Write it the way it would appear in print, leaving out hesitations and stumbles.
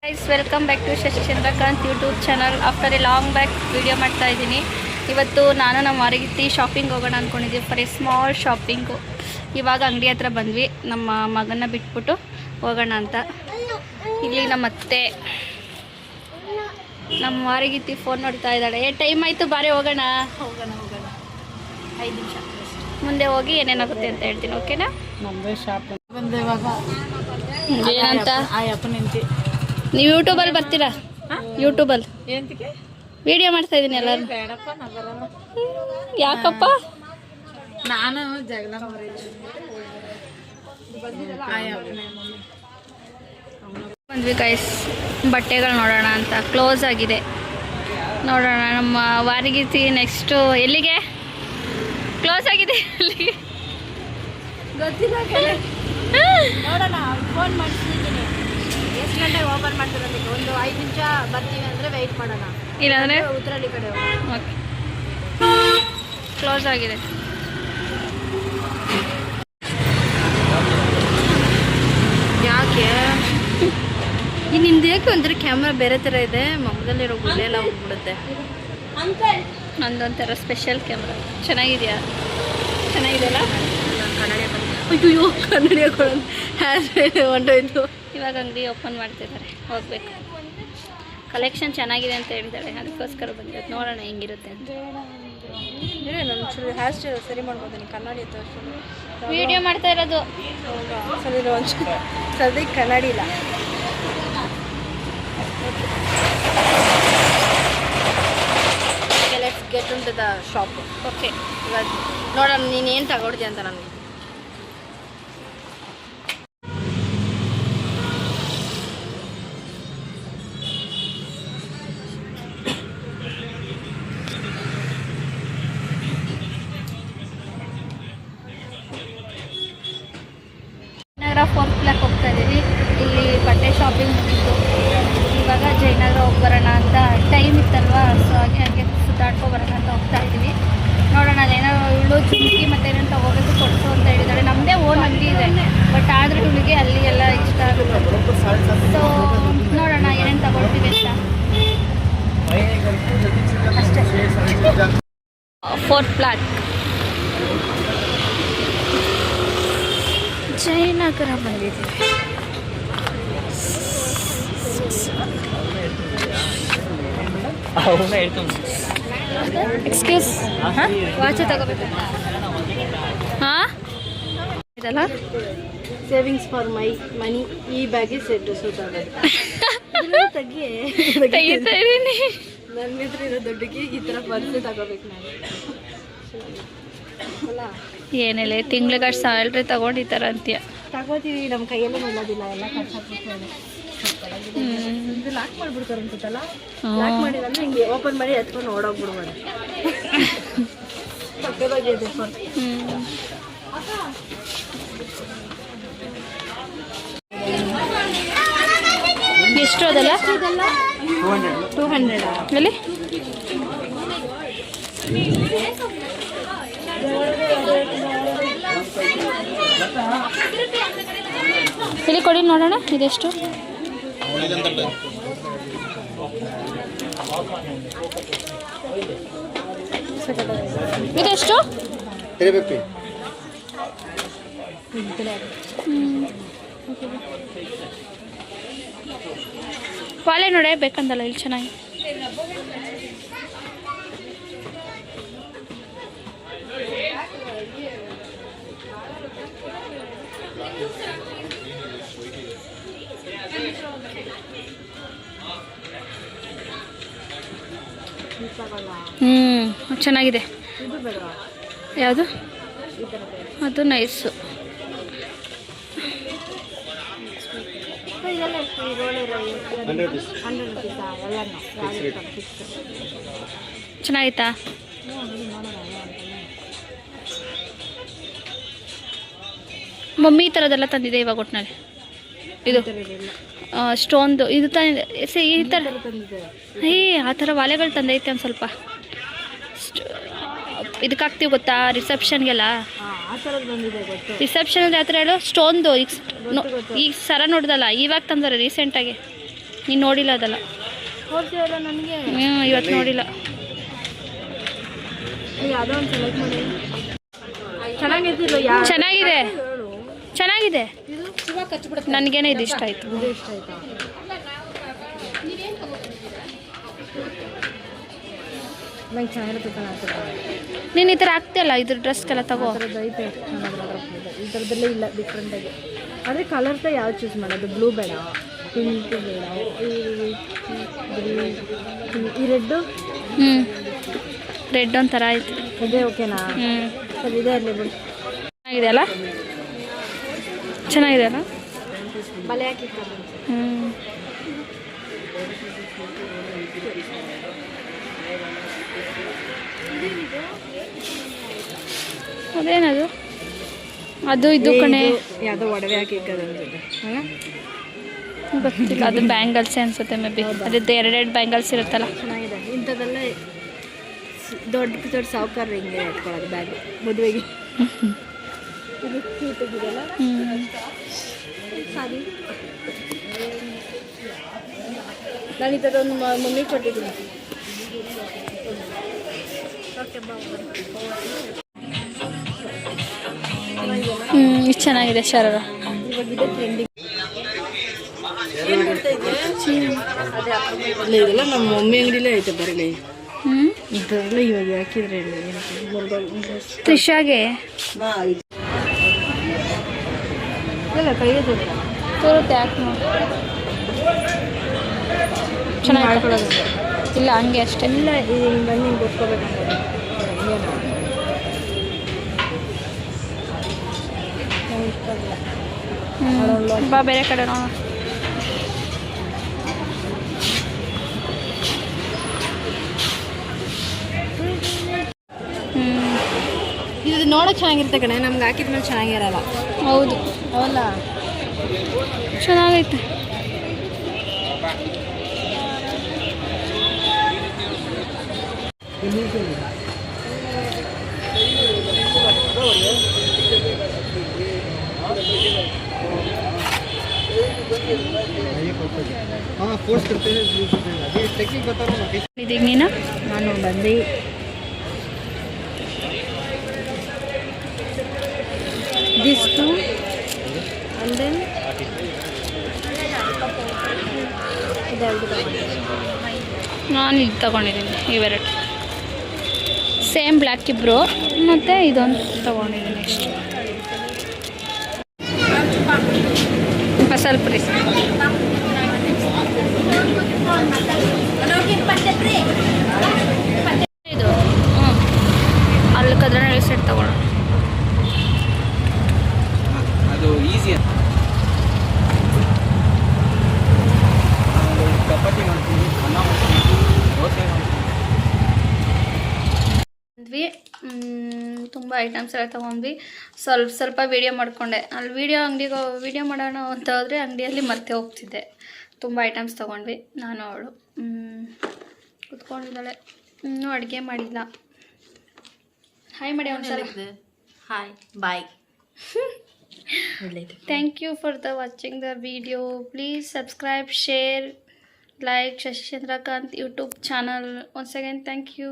Guys welcome back to Shashi Chandrakant YouTube channel. After a long back video ಮಾಡ್ತಾ ಇದ್ದೀನಿ. ಇವತ್ತು ನಾನು ನಮ್ಮ ಹೊರಗಿತ್ತಿ ಶಾಪಿಂಗ್ ಹೋಗೋಣ ಅಂದ್ಕೊಂಡಿದ್ದೀವಿ, ಫಾರ್ ಎ ಸ್ಮಾಲ್ ಶಾಪಿಂಗು. ಇವಾಗ ಅಂಗಡಿ ಹತ್ರ ಬಂದ್ವಿ, ನಮ್ಮ ಮಗನ ಬಿಟ್ಬಿಟ್ಟು ಹೋಗೋಣ ಅಂತ. ಇಲ್ಲಿ ನಮ್ಮ ಅತ್ತೆ ನಮ್ಮ ಹೊರಗಿತ್ತಿ ಫೋನ್ ನೋಡ್ತಾ ಇದ್ದಾಳೆ. ಟೈಮ್ ಆಯಿತು, ಬಾರಿ ಹೋಗೋಣ. 5 ನಿಮಿಷ ಮುಂದೆ ಹೋಗಿ ಏನೇನಾಗುತ್ತೆ ಅಂತ ಹೇಳ್ತೀನಿ, ಓಕೆನಾ? ನಮ್ಮದೇ ಶಾಪ್ ಬಂದೆ ಇವಾಗ. ಏನಂತ ನಿಂತಿ ನೀವು ಯೂಟ್ಯೂಬಲ್ಲಿ ಬರ್ತೀರಾ? ಯೂಟ್ಯೂಬಲ್ಲಿ ಏನಕ್ಕೆ ವಿಡಿಯೋ ಮಾಡ್ತಾ ಇದ್ದೀನಿ ಎಲ್ಲರೂ. ಬೇಡಪ್ಪ, ನಾ ಬರಲ್ಲ. ಯಾಕಪ್ಪ? ನಾನು ಜಗಳ ಬಂದ್ವಿ ಗೈಸ್, ಬಟ್ಟೆಗಳು ನೋಡೋಣ ಅಂತ. ಕ್ಲೋಸ್ ಆಗಿದೆ, ನೋಡೋಣ. ನಮ್ಮ ವಾರಗಿತಿ ನೆಕ್ಸ್ಟು ಎಲ್ಲಿಗೆ ಕ್ಲೋಸ್ ಆಗಿದೆ? ಅಲ್ಲಿಗೆ ಗೊತ್ತಿಲ್ಲ, ನೋಡೋಣ. ಫೋನ್ ಮಾಡಿಸ್ತಿದ್ದೀನಿ, ಎಷ್ಟು ಗಂಟೆಗೆ ಓಪನ್ ಮಾಡ್ತಾರೆ ಅದಕ್ಕೆ. ಒಂದು 5 ನಿಮಿಷ ಬರ್ತೀನಿ ಅಂದರೆ ವೆಯ್ಟ್ ಮಾಡೋಣ, ಇಲ್ಲಾಂದರೆ ಉತ್ತರಳ್ಳಿ ಕಡೆ. ಓಕೆ, ಕ್ಲೋಸ್ ಆಗಿದೆ. ಯಾಕೆ ನಿಮ್ದು ಯಾಕೆ ಒಂಥರ ಕ್ಯಾಮ್ರಾ ಬೇರೆ ಥರ ಇದೆ? ಮೊಬೈಲಲ್ಲಿರೋ ಗುಡ್ಡೆ ಎಲ್ಲ ಹೋಗ್ಬಿಡುತ್ತೆ. ನಂದೊಂಥರ ಸ್ಪೆಷಲ್ ಕ್ಯಾಮ್ರಾ. ಚೆನ್ನಾಗಿದೆಯಾ? ಚೆನ್ನಾಗಿದೆಯಲ್ಲ? ಅಯ್ಯೋ, ಕನ್ನಡಿ ಹಾಕೊಳ್ಳೋದು ಹೇರ್ ಹೊಂಟೋಯ್ತು. ಇವಾಗ ಅಂಗಡಿ ಓಪನ್ ಮಾಡ್ತಿದ್ದಾರೆ, ಹೋಗ್ಬೇಕು. ಕಲೆಕ್ಷನ್ ಚೆನ್ನಾಗಿದೆ ಅಂತ ಹೇಳಿದ್ದಾಳೆ, ಅದಕ್ಕೋಸ್ಕರ ಬಂದಿರೋದು. ನೋಡೋಣ ಹೆಂಗಿರುತ್ತೆ ಅಂತ. ನನ್ನ ಹೇರ್ ಸ್ಟೈಲ್ ಸರಿ ಮಾಡ್ಬೋದು. ನೀನು ಕನ್ನಡಿ ತೋರಿಸೋದು ವಿಡಿಯೋ ಮಾಡ್ತಾ ಇರೋದು. ಸರಿ, ಸದ್ಯಕ್ಕೆ ಕನ್ನಡಿ ಇಲ್ಲ. Let's get into the shop. Okay, ಇವಾಗ ನೋಡೋಣ ನೀನು ಏನು ತಗೊಳ್ತೀಯ ಅಂತ. ನನಗೆ ಜಯನಗರ 4th ಬ್ಲಾಕ್ ಹೋಗ್ತಾ ಇದ್ದೀವಿ. ಇಲ್ಲಿ ಬಟ್ಟೆ ಶಾಪಿಂಗ್ ಮುಗಿತು. ಇವಾಗ ಜಯನಗರ ಹೋಗಿ ಬರೋಣ ಅಂತ. ಟೈಮ್ ಇತ್ತಲ್ವಾ, ಸೊ ಹಾಗೆ ಸುತ್ತಾಡ್ಕೊ ಬರೋಣ ಅಂತ ಹೋಗ್ತಾ ಇದ್ದೀವಿ. ನೋಡೋಣ, ಅದೇನೋ ಇವಳು ಚುಮಕಿ ಮತ್ತು ಏನೇನು ತೊಗೋಬೇಕು ಕೊಡಿಸು ಅಂತ ಹೇಳಿದ್ದಾಳೆ. ನಮ್ಮದೇ ಓನ್ ಅಂಗಡಿ ಇದೆ, ಬಟ್ ಆದರೆ ಇವಳಿಗೆ ಅಲ್ಲಿ ಎಲ್ಲ ಇಷ್ಟ ಆಗುತ್ತೆ. ಸೊ ನೋಡೋಣ ಏನೇನು ತಗೊಳ್ತೀವಿ ಅಂತ ಅಷ್ಟೇ. 4th ಬ್ಲಾಕ್ ಜಯನಗರ ಬಂದಿದ್ದೀವಿ. ಎಕ್ಸ್ಕ್ಯೂಸ್, ವಾಚ್ ತಗೋಬೇಕು. ಹಾಂ, ಇದಲ್ಲ ಸೇವಿಂಗ್ಸ್ ಫಾರ್ ಮನಿ. ಈ ಬ್ಯಾಗಿ ಸೆಟ್ ಸೂಟ್ ಆಗುತ್ತೆ. ತೆಗಿತಾ ಇದ್ದೀನಿ. ನನ್ನ ಹತ್ರ ಇರೋ ದುಡ್ಡಿಗೆ ಈ ಥರ ಪರ್ಸ್ ತಗೋಬೇಕು ನಾನು. ಅಲ್ಲ, ಏನಿಲ್ಲ, ತಿಂಗ್ಳಿಗೆ ಸ್ಯಾಲ್ರಿ ತಗೊಂಡು ಈ ಥರ ಅಂತೀಯ. ತಗೋತೀವಿ, ನಮ್ಮ ಕೈಯಲ್ಲೇ ನೋಡೋದಿಲ್ಲ, ಎಲ್ಲ ಖರ್ಚಾಗ್ಬಿಡ್ತಾರೆ. ಇದು ಲಾಕ್ ಮಾಡಿಬಿಡ್ತಾರೆ ಅನ್ಸುತ್ತಲ್ಲ. ಲಾಕ್ ಮಾಡಿದ್ರೆ ಹಿಂಗೆ ಓಪನ್ ಮಾಡಿ ಎತ್ಕೊಂಡು ಓಡೋಗ್ಬಿಡ್ಬಾರ್ದು. ಪಕ್ಕದಾಗಿದೆ ಎಷ್ಟು ಅದಲ್ಲ? 200 ಎಲ್ಲಿ ಇಲ್ಲಿ ಕೊಡಿ ನೋಡೋಣ, ಇದೆಷ್ಟು? ಇದೆಷ್ಟು? ವಾಲೆ ನೋಡೆ ಬೇಕಂದಲ್ಲ, ಇಲ್ಲಿ ಚೆನ್ನಾಗಿ. ಚೆನ್ನಾಗಿದೆ. ಯಾವುದು? ಅದು ನೈಸು. ಚೆನ್ನಾಗಿತ್ತಾ? ಮಮ್ಮಿ ಈ ಥರದ್ದೆಲ್ಲ ತಂದಿದೆ ಇವಾಗ ಒಟ್ಟಿನಲ್ಲಿ. ಇದು ಸ್ಟೋನ್ದು ಇದು ಈ ಥರ ಆ ಥರ ವಾಲೆಗಳು ತಂದೈತೆ ಒಂದು ಸ್ವಲ್ಪ. ಇದಕ್ಕೆ ಹಾಕ್ತೀವಿ ಗೊತ್ತಾ ರಿಸೆಪ್ಷನ್ಗೆಲ್ಲ. ರಿಸೆಪ್ಷನ್ ಅಂದರೆ ಆ ಥರ ಹೇಳು ಸ್ಟೋನ್ದು. ಈಗ ಸರ ನೋಡ್ದಲ್ಲ, ಇವಾಗ ತಂದಾರೆ ರೀಸೆಂಟಾಗಿ. ನೀನು ನೋಡಿಲ್ಲ ಅದಲ್ಲ. ಹೋಗ್ತೀವಲ್ಲ ನನಗೆ ಇವತ್ತು ನೋಡಿಲ್ಲ. ಯಾವುದೋ ಒಂದು ಸೆಲೆಕ್ಟ್ ಮಾಡಿ. ಚೆನ್ನಾಗಿದ್ದಿಲ್ಲ ಚೆನ್ನಾಗಿದೆ ಚೆನ್ನಾಗಿದೆ. ಇದು ಇವಾಗ ಕಚ್ಬಿಡುತ್ತೆ. ನನಗೇನೆ ಇದು ಇಷ್ಟ ಆಯಿತು. ಇದು ಇಷ್ಟ ಆಯ್ತಾ? ನಂಗೆ ಚೆನ್ನಾಗಿರುತ್ತೆ ಕಾಣ್ತದೆ. ನೀನು ಈ ಥರ ಆಗ್ತಿಯಲ್ಲ ಇದ್ರ ಡ್ರೆಸ್ಗೆಲ್ಲ ತಗೋ. ಆ ಥರದ್ದು ಐತೆ ಈ ಥರದ್ದಲ್ಲೇ ಇಲ್ಲ ಡಿಫ್ರೆಂಟಾಗಿ. ಆದರೆ ಕಲರ್ತ ಯಾವ್ದು ಚೂಸ್ ಮಾಡೋದು? ಬ್ಲೂ ಬೇಡ, ಪಿಂಕ್ ಬೇಡ, ಈ ರೆಡ್ಡು. ರೆಡ್ ಒಂಥರ ಆಯ್ತು. ಇದೇ ಓಕೆನಾ? ಸರಿ ಇದೇ ಇರಲಿ ಬಿಡಿ. ಚೆನ್ನಾಗಿದೆ ಅಲ್ಲ? ಚೆನ್ನಾಗಿದೆ ಅಲ್ಲ? ಬಲೆ ಹಾಕಿ ಅದೇನದು? ಅದು ಇದು ಕಣೆ. ಯಾವುದೋ ಒಡವೆ ಹಾಕಿ ಗೊತ್ತಿಲ್ಲ. ಅದು ಬ್ಯಾಂಗಲ್ಸೇ ಅನ್ಸುತ್ತೆ ಮೇ ಬಿ. ಅದ್ರದ್ದು ಎರಡೆರಡು ಬ್ಯಾಂಗಲ್ಸ್ ಇರುತ್ತಲ್ಲ. ಚೆನ್ನಾಗಿದೆ. ಇಂಥದ್ದೆಲ್ಲ ದೊಡ್ಡ ದೊಡ್ಡ ಸಾವುಕಾರ ಹಿಂಗೆ ಇಟ್ಕೊಳ್ಳೋದು ಬ್ಯಾಗ್ ಮದುವೆಗೆ. ಇದು ಕ್ಯೂಟ್ ಇದೆಯಲ್ಲ ಸಾರಿ. ನಾನು ಈ ಥರದೊಂದು ಮಮ್ಮಿ ಕೊಟ್ಟಿದ್ದೀನಿ. ಓಕೆ ಇಷ್ಟು ಚೆನ್ನಾಗಿದೆ ಶರಾರ. ಇವಾಗ ಇದೆ ಟ್ರೆಂಡಿಂಗ್. ಇದೆಲ್ಲ ನಮ್ಮ ಮಮ್ಮಿ ಅಂಗಡಿಲೇ ಐತೆ ಬರಲಿ. ಇದೆಲ್ಲ ಇವಾಗ ಹಾಕಿದ್ರೆ ತ್ರಿಷಾಗೆ ಇಲ್ಲ ಕೈಯದು ತೋರುತ್ತೆ. ಯಾಕೆ ನೋಡಿ ಚೆನ್ನಾಗಿ ಇಲ್ಲ ಹಂಗೆ ಅಷ್ಟೇ. ಇಲ್ಲ ಹಿಂಗೆ ಬಂದು ಹಿಂಗೆ ಗೊತ್ಕೋಬೇಕಂದ್ರೆ ಬಾ ಬೇರೆ ಕಡೆ ನೋಡೋಣ. ಇದು ನೋಡೋಕೆ ಚೆನ್ನಾಗಿರುತ್ತೆ ಕಣೆ. ನಮ್ಗೆ ಹಾಕಿದ್ಮೇಲೆ ಚೆನ್ನಾಗಿರಲ್ಲ. ಹೌದು ಅವಲ್ಲ ಚೆನ್ನಾಗೈತೆ. ಇದೀಗ ನೀನು ನಾನು ಬಂದು ದಿಸ್ ಟು ಆ್ಯಂಡ್ ದೆನ್ ನಾನು ಇದು ತೊಗೊಂಡಿದ್ದೀನಿ. ಇವೆರಡು ಸೇಮ್ ಬ್ಲ್ಯಾಕ್ ಇಬ್ಬರು ಮತ್ತು ಇದೊಂದು ತೊಗೊಂಡಿದ್ದೀನಿ. ನೆಕ್ಸ್ಟ್ ಮಸಾಲೆ ಪುರಿ. ಇದು ಅಲ್ಲಿ ಕದ್ರನಹಳ್ಳಿ ಸೆಟ್ ತೊಗೊಳ್ಳೋಣ. ಅದು ಈಸಿ. ಚಪಾತಿ ಮಾಡ್ತೀವಿ, ಅನ್ನ ಮಾಡ್ತೀವಿ, ದೋಸೆ ಮಾಡ್ತೀವಿ. ತುಂಬ ಐಟಮ್ಸ್ ಎಲ್ಲ ತೊಗೊಂಡ್ವಿ. ಸ್ವಲ್ಪ ವೀಡಿಯೋ ಮಾಡಿಕೊಂಡೆ. ಅಲ್ಲಿ ವೀಡಿಯೋ ಮಾಡೋಣ ಅಂತ ಹೋದರೆ ಅಂಗಡಿಯಲ್ಲಿ ಮತ್ತೆ ಹೋಗ್ತಿದ್ದೆ. ತುಂಬ ಐಟಮ್ಸ್ ತೊಗೊಂಡ್ವಿ. ನಾನು ಅವಳು ಕುತ್ಕೊಂಡಿದ್ದಾಳೆ. ಇನ್ನೂ ಅಡುಗೆ ಮಾಡಿಲ್ಲ. ಹಾಯ್ ಮಾಡಿ ಒಂದ್ಸಲ. Hi bye. Thank you for watching the video. Please subscribe, share, like Shashi Chandrakant YouTube channel. Once again, thank you.